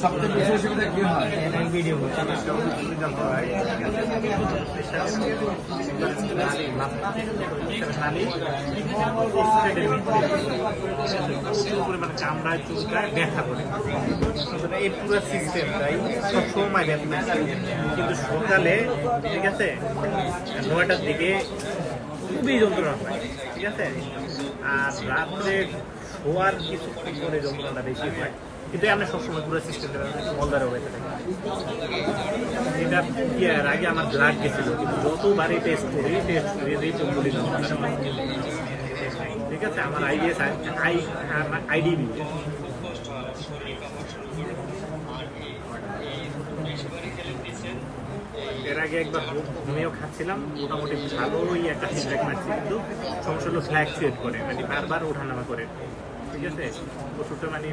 সবচেয়ে বেশি অসুবিধা কি হয়? ভিডিও হচ্ছে না। প্রচুর পরিমাণে চামড়ায় চুলকায় ব্যথা করে। এই পুরো সিস্টেমটাই সবসময় ব্যথা, কিন্তু সকালে ঠিক আছে 9টার দিকে খুবই যন্ত্রণা হয়, ঠিক আছে। আর রাত্রে শোয়ার কিছুক্ষণ পরে যন্ত্রণাটা বেশি হয়, কিন্তু আমরা সবসময় পুরো সিস্টেমটা মলদারে হয়ে থাকে। এটা এর আগে আমার ব্লাড গেছিল, কিন্তু যতবারই টেস্ট করি রিপোর্ট করি ঠিক আছে। আমার আইডিএস আইডিবি এর আগে একবার হোমিও খাচ্ছিলাম, মোটামুটি ভালোই একটা ফিডব্যাক পাচ্ছি, কিন্তু সমস্যা হলো ফ্ল্যাকচুয়েট করে, মানে বারবার ওঠানামা করে, ঠিক আছে। ওষুধটা মানে